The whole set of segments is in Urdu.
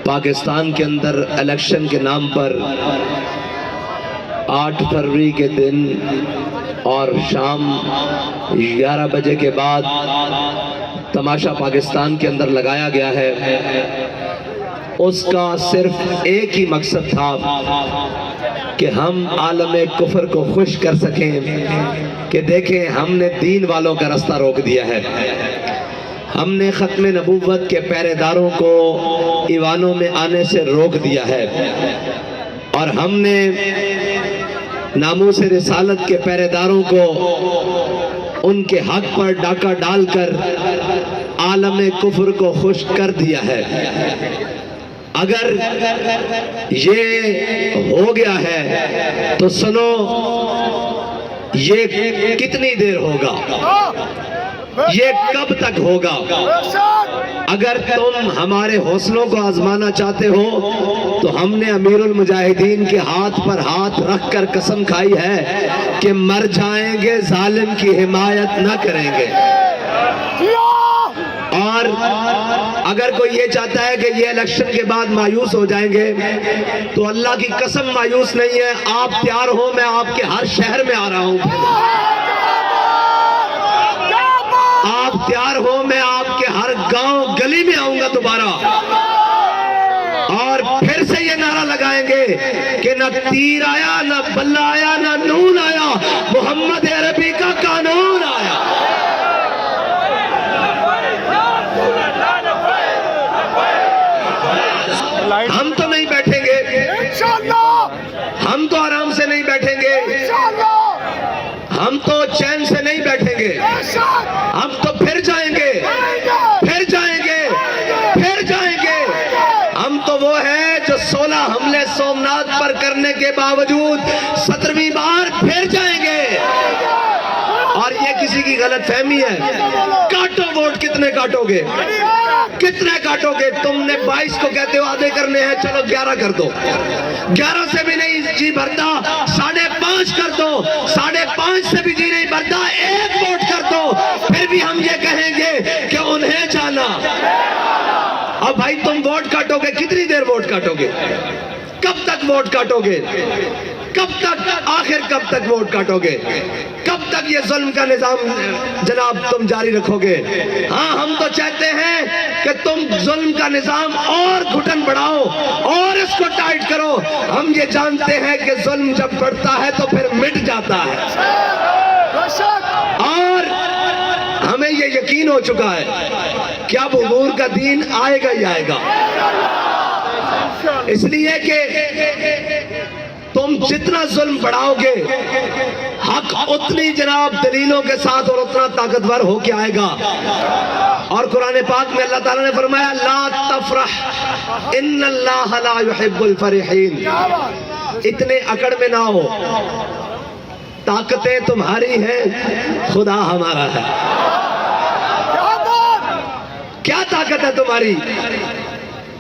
پاکستان کے اندر الیکشن کے نام پر 8 فروری کے دن اور شام 11 بجے کے بعد تماشا پاکستان کے اندر لگایا گیا ہے، اس کا صرف ایک ہی مقصد تھا کہ ہم عالم کفر کو خوش کر سکیں کہ دیکھیں ہم نے دین والوں کا راستہ روک دیا ہے، ہم نے ختم نبوت کے پہرے داروں کو ایوانوں میں آنے سے روک دیا ہے، اور ہم نے ناموس رسالت کے پہرے داروں کو ان کے حق پر ڈاکہ ڈال کر عالم کفر کو خوش کر دیا ہے۔ اگر یہ ہو گیا ہے تو سنو، یہ کتنی دیر ہوگا، یہ کب تک ہوگا؟ اگر تم ہمارے حوصلوں کو آزمانا چاہتے ہو تو ہم نے امیر المجاہدین کے ہاتھ پر ہاتھ رکھ کر قسم کھائی ہے کہ مر جائیں گے، ظالم کی حمایت نہ کریں گے۔ اور اگر کوئی یہ چاہتا ہے کہ یہ الیکشن کے بعد مایوس ہو جائیں گے تو اللہ کی قسم مایوس نہیں ہے، آپ تیار ہو، میں آپ کے ہر شہر میں آ رہا ہوں، آپ تیار ہو، میں آپ کے ہر گاؤں گلی میں آؤں گا دوبارہ، اور پھر سے یہ نعرہ لگائیں گے کہ نہ تیر آیا، نہ بلہ آیا، نہ نون آیا، محمد عربی کا قانون آیا۔ ہم تو نہیں بیٹھیں گے، ہم تو آرام سے نہیں بیٹھیں گے، ہم تو چین سے نہیں بیٹھیں گے، ہم تو پھر جائیں گے، پھر جائیں گے، پھر جائیں گے۔ ہم تو وہ ہیں جو 16 حملے سومناتھ پر کرنے کے باوجود 17ویں بار پھر جائیں گے۔ اور یہ کسی کی غلط فہمی ہے، کاٹو ووٹ، کتنے کاٹو گے، کتنے کاٹو گے؟ تم نے 22 کو کہتے ہو آدھے کرنے ہیں، چلو 11 کر دو، 11 سے بھی نہیں جی بھرتا 5.5 کر دو، 5.5 سے بھی جی نہیں بھرتا 1 ووٹ کر دو، پھر بھی ہم یہ کہیں گے کہ انہیں جانا۔ اب بھائی تم ووٹ کاٹو گے، کتنی دیر ووٹ کاٹو گے؟ کب تک ووٹ کاٹو گے؟ کب تک، آخر کب تک ووٹ کاٹو گے؟ کب تک یہ ظلم کا نظام جناب تم جاری رکھو گے؟ ہاں، ہم تو چاہتے ہیں کہ تم ظلم کا نظام اور گھٹن بڑھاؤ اور اس کو ٹائٹ کرو۔ ہم یہ جانتے ہیں کہ ظلم جب بڑھتا ہے تو پھر مٹ جاتا ہے، اور ہمیں یہ یقین ہو چکا ہے کہ اب حضور کا دین آئے گا ہی آئے گا، اس لیے کہ تم جتنا ظلم بڑھاؤ گے حق اتنی جناب دلیلوں کے ساتھ اور اتنا طاقتور ہو کے آئے گا۔ اور قرآن پاک میں اللہ تعالیٰ نے فرمایا لا تفرح ان اللہ لا يحب الفرحین، اتنے اکڑ میں نہ ہو، طاقتیں تمہاری ہیں، خدا ہمارا ہے۔ کیا طاقت ہے تمہاری؟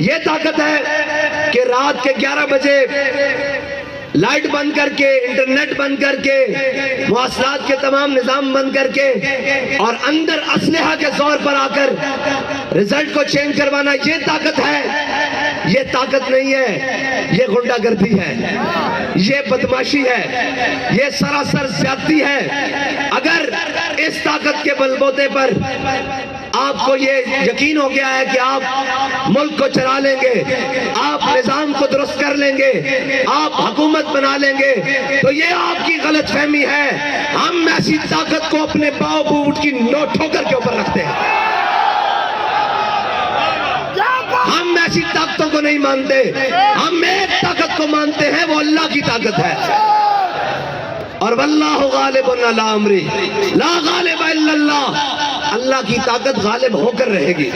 یہ طاقت ہے کہ رات کے 11 بجے لائٹ بند کر کے، انٹرنیٹ بند کر کے، مواصلات کے تمام نظام بند کر کے، اور اندر اسلحہ کے زور پر آ کر رزلٹ کو چینج کروانا، یہ طاقت ہے؟ یہ طاقت نہیں ہے، یہ غنڈہ گردی ہے، یہ بدماشی ہے، یہ سراسر زیادتی ہے۔ اگر اس طاقت کے بلبوتے پر آپ کو یہ یقین ہو گیا ہے کہ آپ ملک کو چلا لیں گے، آپ نظام کو درست کر لیں گے، آپ حکومت بنا لیں گے، تو یہ آپ کی غلط فہمی ہے۔ ہم ایسی طاقت کو اپنے پاؤں بوٹ کی نوک ٹھوکر کے اوپر رکھتے ہیں، ہم ایسی طاقتوں کو نہیں مانتے، ہم ایک طاقت کو مانتے ہیں، وہ اللہ کی طاقت ہے۔ اور واللہ غالب علی امرہ لا غالب الا اللہ، اللہ کی طاقت غالب ہو کر رہے گی۔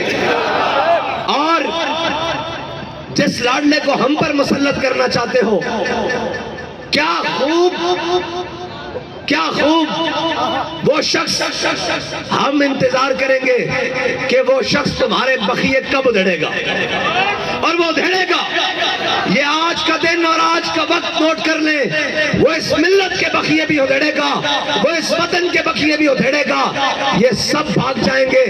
اور جس لاڈلے کو ہم پر مسلط کرنا چاہتے ہو، کیا خوب وہ شخص، ہم انتظار کریں گے کہ وہ شخص تمہارے بخیے کب ادھڑے گا، اور وہ ادھڑے گا۔ یہ آج کا دن اور آج کا وقت نوٹ کر لیں، وہ اس ملت کے بخیے بھی ادھڑے گا، وہ اس وطن کے بخیے بھی ادھڑے گا، یہ سب بھاگ جائیں گے۔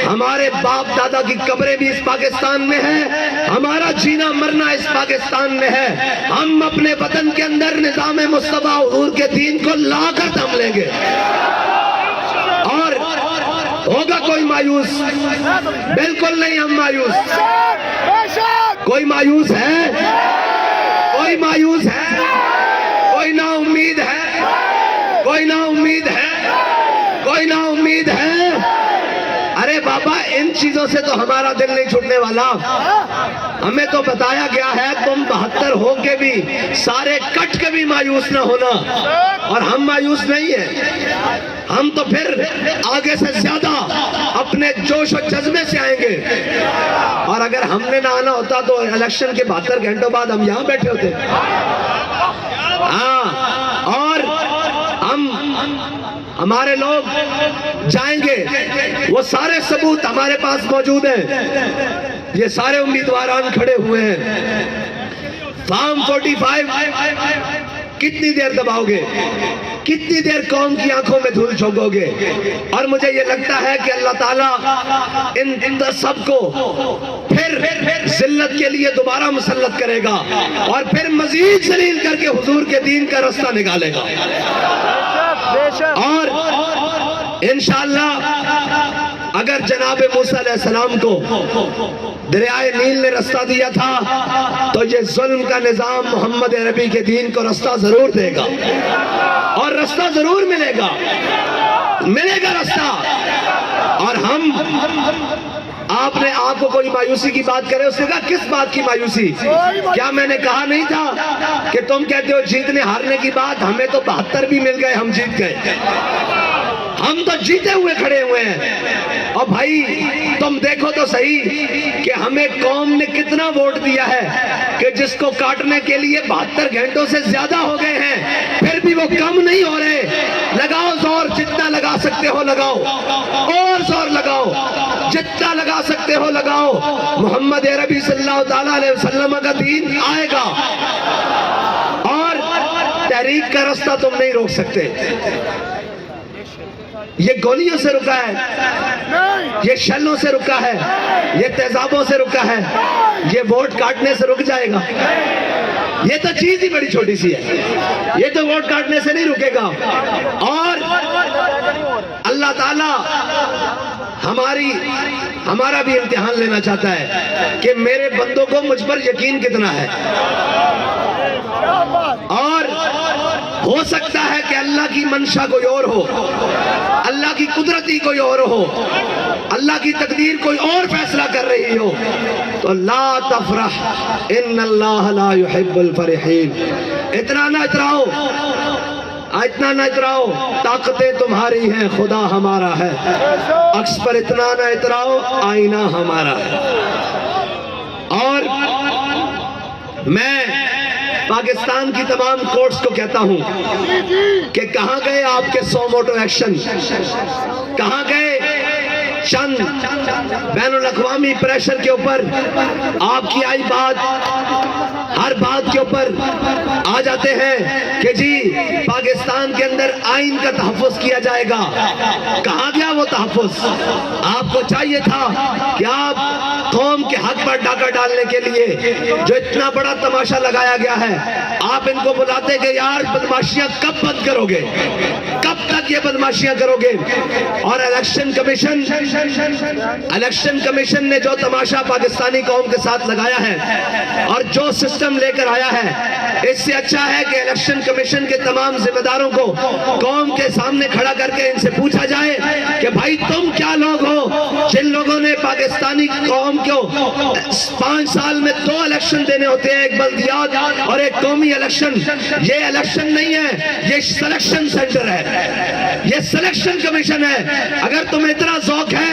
ہمارے باپ دادا کی قبریں بھی اس پاکستان میں ہیں، ہمارا جینا مرنا اس پاکستان میں ہے. ہم اپنے وطن کے اندر نظام مصطفیٰ حضور کے دین کو لا کر دم لیں گے. اور ہوگا کوئی مایوس؟ بالکل نہیں ہم مایوس. کوئی مایوس ہے؟ کوئی مایوس ہے؟ کوئی نا امید ہے؟ کوئی نا امید ہے؟ کوئی نا امید ہے؟ ارے بابا ان چیزوں سے تو ہمارا دل نہیں چھوٹنے والا. ہمیں تو بتایا گیا ہے تم 72 ہو کے بھی سارے کٹ کے بھی مایوس نہ ہونا. اور ہم مایوس نہیں ہیں. ہم تو پھر آگے سے زیادہ اپنے جوش و جذبے سے آئیں گے. اور اگر ہم نے نہ آنا ہوتا تو الیکشن کے 72 گھنٹوں بعد ہم یہاں بیٹھے ہوتے. ہاں اور ہمارے لوگ جائیں گے. وہ سارے ثبوت ہمارے پاس موجود ہیں. یہ سارے امیدواران کھڑے ہوئے ہیں. فارم 45 کتنی دیر دباؤ گے؟ کتنی دیر قوم کی آنکھوں میں دھول جھونکو گے؟ اور مجھے یہ لگتا ہے کہ اللہ تعالیٰ ان سب کو پھر ذلت کے لیے دوبارہ مسلط کرے گا اور پھر مزید ذلیل کر کے حضور کے دین کا رستہ نکالے گا. اور انشاءاللہ اگر جناب موسیٰ علیہ السلام کو دریائے نیل نے رستہ دیا تھا تو یہ ظلم کا نظام محمد عربی کے دین کو رستہ ضرور دے گا. اور رستہ ضرور ملے گا. ملے گا رستہ. اور ہم آپ نے آپ کو کوئی مایوسی کی بات کرے. اس نے کہا کس بات کی مایوسی؟ کیا میں نے کہا نہیں تھا کہ تم کہتے ہو جیتنے ہارنے کی بات؟ ہمیں تو 72 بھی مل گئے. ہم جیت گئے. ہم تو جیتے ہوئے کھڑے ہوئے ہیں. اور بھائی تم دیکھو تو صحیح کہ ہمیں قوم نے کتنا ووٹ دیا ہے کہ جس کو کاٹنے کے لیے 72 گھنٹوں سے زیادہ ہو گئے ہیں پھر بھی وہ کم نہیں ہو رہے. لگاؤ زور. جتنا لگا سکتے ہو لگاؤ. اور زور لگاؤ. جتنا لگا سکتے ہو لگاؤ. محمد عربی صلی اللہ تعالیٰ علیہ وسلم کا دین آئے گا. اور تحریک کا رستہ تم نہیں روک سکتے. یہ گولیوں سے رکا ہے. یہ شلوں سے رکا ہے. یہ تیزابوں سے رکا ہے. یہ ووٹ کاٹنے سے رک جائے گا. یہ تو چیز ہی بڑی چھوٹی سی ہے. یہ تو ووٹ کاٹنے سے نہیں رکے گا. اور اللہ تعالیٰ ہمارا بھی امتحان لینا چاہتا ہے کہ میرے بندوں کو مجھ پر یقین کتنا ہے. اور ہو سکتا ہے کہ اللہ کی منشا کوئی اور ہو. اللہ کی قدرتی کوئی اور ہو. اللہ کی تقدیر کوئی اور فیصلہ کر رہی ہو. تو لا تفرح ان اللہ لا يحب الفرحین. اتنا نہ اتراؤ. اتنا نہ اتراؤ. طاقتیں تمہاری ہیں خدا ہمارا ہے. عکس پر اتنا نہ اتراؤ. آئینہ ہمارا ہے. اور میں پاکستان کی تمام کورٹس کو کہتا ہوں کہ کہاں گئے آپ کے 100 موٹو ایکشن؟ کہاں گئے چند بین الاقوامی پریشر کے اوپر آپ کی آئی بات؟ ہر بات کے اوپر آ جاتے ہیں کہ جی پاکستان کے اندر آئین کا تحفظ کیا جائے گا. کہاں گیا وہ تحفظ؟ آپ کو چاہیے تھا کہ آپ قوم کے حق پر ڈاکہ ڈالنے کے لیے جو اتنا بڑا تماشا لگایا گیا ہے آپ ان کو بلاتے کہ یار بدماشیاں کب بند کرو گے؟ کب تک یہ بدماشیاں کرو گے؟ اور الیکشن کمیشن نے جو تماشا پاکستانی قوم کے ساتھ لگایا ہے اور جو سسٹم لے کر آیا ہے اس سے اچھا ہے کہ الیکشن کمیشن کے تمام ذمہ داروں کو قوم کے سامنے کھڑا کر کے ان سے پوچھا جائے کہ بھائی تم کیا لوگ ہو جن لوگوں نے پاکستانی قوم کو 5 سال میں 2 الیکشن دینے ہوتے ہیں, ایک بلدیات اور ایک قومی الیکشن. یہ الیکشن نہیں ہے, یہ سلیکشن سینٹر ہے, یہ سلیکشن کمیشن ہے. اگر تمہیں اتنا ذوق ہے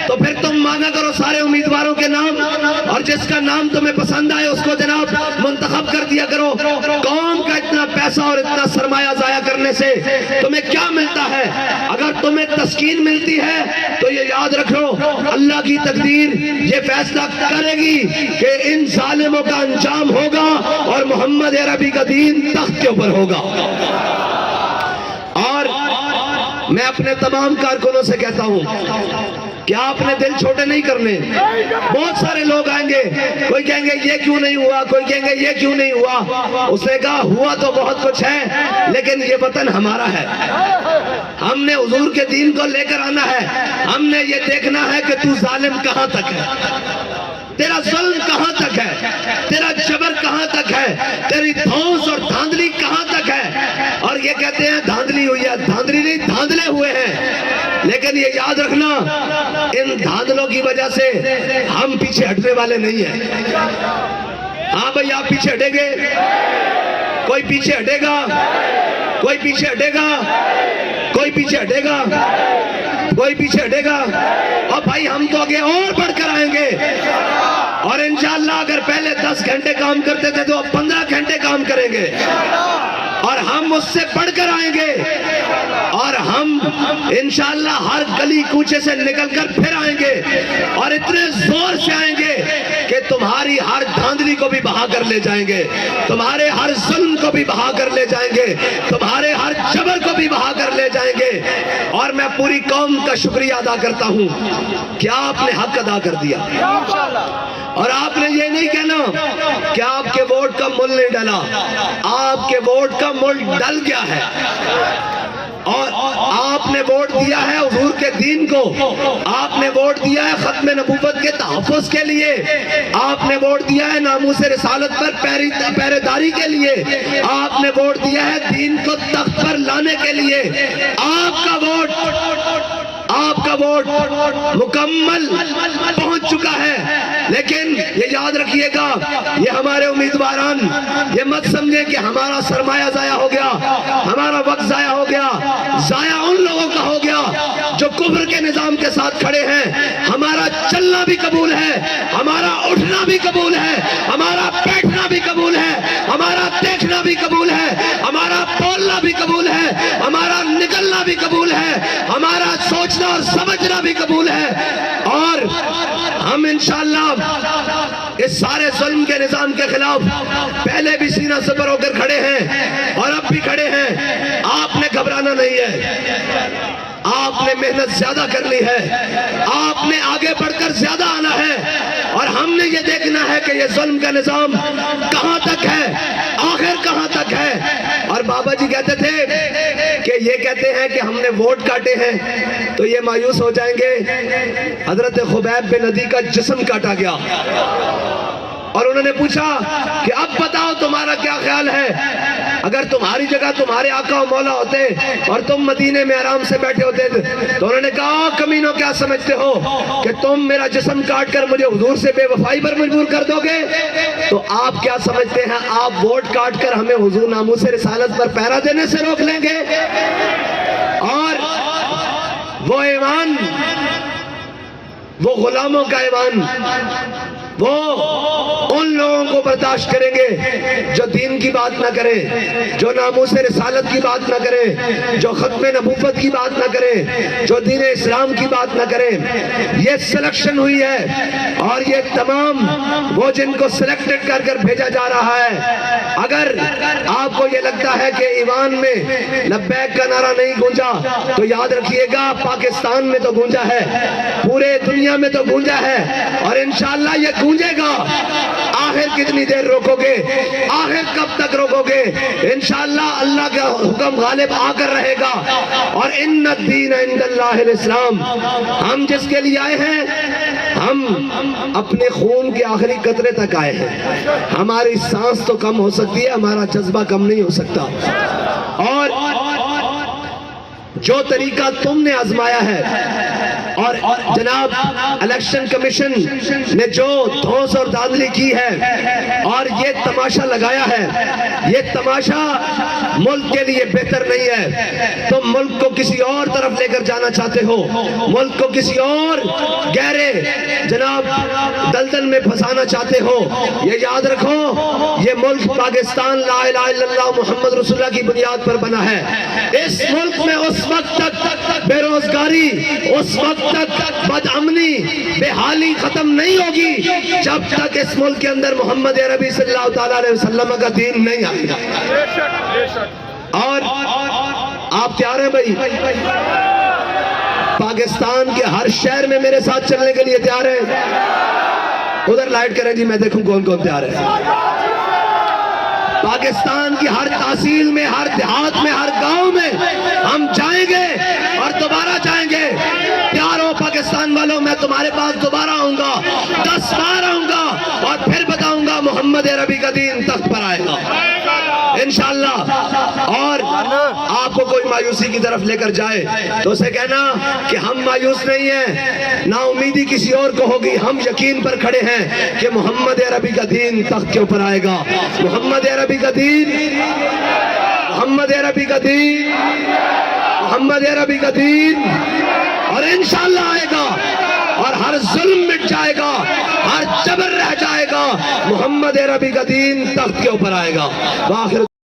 تو پھر تم مانگا کرو سارے امیدواروں کے نام اور جس کا نام تمہیں پسند آئے اس کو جناب منتخب کر دیا کرو. قوم کا اتنا پیسہ اور اتنا سرمایہ ضائع کرنے سے تمہیں کیا ملتا ہے؟ اگر تمہیں تسکین ملتی ہے تو یہ یاد رکھو اللہ کی تقدیر یہ فیصلہ کرے گی کہ ان ظالموں کا انجام ہوگا اور محمد عربی کا دین تخت کے اوپر ہوگا. اور میں اپنے تمام کارکنوں سے کہتا ہوں کیا آپ نے دل چھوٹے نہیں کرنے؟ بہت سارے لوگ آئیں گے، کوئی کہیں گے یہ کیوں نہیں ہوا، کوئی کہیں گے یہ کیوں نہیں ہوا۔ اس نے کہا ہوا تو بہت کچھ ہے، لیکن یہ وطن ہمارا ہے، ہم نے حضور کے دین کو لے کر آنا ہے، ہم نے یہ دیکھنا ہے کہ تو ظالم کہاں تک ہے، تیرا ظلم کہاں تک ہے، تیرا جبر کہاں تک ہے، تیری دھونس اور دھاندلی کہاں تک ہے۔ اور یہ کہتے ہیں دھاندلی ہوئی ہے، دھاندلی نہیں، دھاندلے ہوئے ہیں، لیکن یہ یاد رکھنا ان دھاندلوں کی وجہ سے ہم پیچھے ہٹنے والے نہیں ہیں۔ ہاں بھئی آپ پیچھے ہٹیں گے؟ کوئی پیچھے ہٹے گا؟ کوئی پیچھے ہٹے گا؟ کوئی پیچھے ہٹے گا؟ کوئی پیچھے ہٹے گا؟ اور بھائی ہم تو آگے اور بڑھ کر آئیں گے، اور انشاءاللہ اگر پہلے 10 گھنٹے کام کرتے تھے تو اب 15 گھنٹے کام کریں گے، اور ہم اس سے بڑھ کر آئیں گے، اور ہم انشاءاللہ ہر گلی کوچے سے نکل کر پھر آئیں گے، اور اتنے زور سے آئیں گے کہ تمہاری ہر دھاندلی کو بھی بہا کر لے جائیں گے، تمہارے ہر ظلم کو بھی بہا کر لے جائیں گے، تمہارے ہر جبر کو بھی بہا کر لے جائیں گے۔ اور میں پوری قوم کا شکریہ ادا کرتا ہوں کہ آپ نے حق ادا کر دیا، اور آپ نے یہ نہیں کہنا کہ آپ کے ووٹ کا مل نہیں ڈلا، آپ کے ووٹ کا مل ڈل گیا ہے، اور آپ نے ووٹ دیا ہے حضور کے دین کو، آپ نے ووٹ دیا ہے ختم نبوت کے تحفظ کے لیے، آپ نے ووٹ دیا ہے ناموس رسالت پر پہرے داری کے لیے، آپ نے ووٹ دیا ہے دین کو تخت پر لانے کے لیے۔ آپ کا ووٹ مکمل پہنچ چکا ہے، لیکن یہ یاد رکھیے گا، یہ ہمارے امیدواران یہ مت سمجھیں کہ ہمارا سرمایہ ضائع ہو گیا، ہمارا وقت ضائع ہو گیا، ضائع ان لوگوں کا ہو گیا جو کفر کے نظام کے ساتھ کھڑے ہیں۔ ہمارا چلنا بھی قبول ہے، ہمارا اٹھنا بھی قبول ہے، ہمارا بیٹھنا بھی قبول ہے، ہمارا دیکھنا بھی قبول ہے، ہمارا بولنا بھی قبول ہے، ہمارا نکلنا بھی قبول ہے، ہمارا سوچنا اور سمجھنا بھی قبول ہے، اور ہم انشاءاللہ اس سارے ظلم کے نظام کے خلاف پہلے بھی سینہ سپر ہو کر کھڑے ہیں اور اب بھی کھڑے ہیں۔ آپ نے گھبرانا نہیں ہے، آپ نے محنت زیادہ کرنی ہے، آپ نے آگے بڑھ کر زیادہ آنا ہے، اور ہم نے یہ دیکھنا ہے کہ یہ ظلم کا نظام کہاں تک ہے، آخر کہاں تک ہے۔ اور بابا جی کہتے تھے کہ یہ کہتے ہیں کہ ہم نے ووٹ کاٹے ہیں تو یہ مایوس ہو جائیں گے۔ حضرت خبیب بن عدی کا جسم کاٹا گیا، اور انہوں نے پوچھا کہ اب بتاؤ تمہارا کیا خیال ہے، اگر تمہاری جگہ تمہارے آقا و مولا ہوتے اور تم مدینے میں آرام سے بیٹھے ہوتے تو انہوں نے کہا کمینوں کیا سمجھتے ہو کہ تم میرا جسم کاٹ کر مجھے حضور سے بے وفائی پر مجبور کر دو گے؟ تو آپ کیا سمجھتے ہیں آپ ووٹ کاٹ کر ہمیں حضور ناموس رسالت پر پہرا دینے سے روک لیں گے؟ اور وہ ایمان، وہ غلاموں کا ایمان، وہ ان لوگوں کو برداشت کریں گے جو دین کی بات نہ کرے، جو ناموس رسالت کی بات نہ کرے، جو ختم نبوت کی بات نہ کرے، جو دین اسلام کی بات نہ کرے۔ یہ سلیکشن ہوئی ہے، اور یہ تمام وہ جن کو سلیکٹڈ کر کر بھیجا جا رہا ہے۔ اگر آپ کو یہ لگتا ہے کہ ایوان میں لبیک کا نعرہ نہیں گونجا تو یاد رکھیے گا پاکستان میں تو گونجا ہے، پورے دنیا میں تو گونجا ہے، اور انشاءاللہ یہ گونجے گا۔ آخر کتنی دیر روکو گے؟ آخر کب تک روکو گے؟ انشاءاللہ اللہ کا حکم غالب آ کر رہے گا، اور ان الدین عند اللہ الاسلام۔ ہم جس کے لیے آئے ہیں، ہم اپنے خون کے آخری قطرے تک آئے ہیں۔ ہماری سانس تو کم ہو سکتی ہے، ہمارا جذبہ کم نہیں ہو سکتا۔ اور جو طریقہ تم نے آزمایا ہے، اور جناب الیکشن کمیشن نے جو دھونس اور دھاندلی کی ہے اور یہ تماشا لگایا ہے، یہ تماشا ملک کے لیے بہتر نہیں ہے۔ تم ملک کو کسی اور طرف لے کر جانا چاہتے ہو، ملک کو کسی اور گہرے جناب دلدل میں پھنسانا چاہتے ہو۔ یہ یاد رکھو، یہ ملک پاکستان لا الہ الا اللہ محمد رسول اللہ کی بنیاد پر بنا ہے۔ اس ملک میں اس وقت تک بے روزگاری، اس وقت تک بد امنی، بے حالی ختم نہیں ہوگی جب تک اس ملک کے اندر محمد عربی صلی اللہ تعالیٰ علیہ وسلم کا دین نہیں آئے گا۔ اور آپ تیار ہیں بھائی؟ پاکستان کے ہر شہر میں میرے ساتھ چلنے کے لیے تیار ہیں؟ ادھر لائٹ کریں جی، میں دیکھوں کون کون تیار ہے۔ پاکستان کی ہر تحصیل میں، ہر دیہات میں، ہر گاؤں میں ہم جائیں گے اور دوبارہ جائیں گے۔ تیار ہو پاکستان والوں؟ میں تمہارے پاس دوبارہ آؤں گا، 10 بار آؤں گا اور پھر بتاؤں گا محمد عربی کا دین تخت پر آئے گا انشاءاللہ۔ اور آپ کو کوئی مایوسی کی طرف لے کر جائے تو اسے کہنا کہ ہم مایوس نہیں ہیں، نا امیدی کسی اور کو ہوگی، ہم یقین پر کھڑے ہیں کہ محمد عربی کا دین تخت کے اوپر آئے گا۔ محمد عربی کا دین، محمد عربی کا دین، محمد عربی کا دین، اور انشاءاللہ آئے گا اور ہر ظلم مٹ جائے گا، ہر جبر رہ جائے گا، محمد عربی کا دین تخت کے اوپر آئے گا۔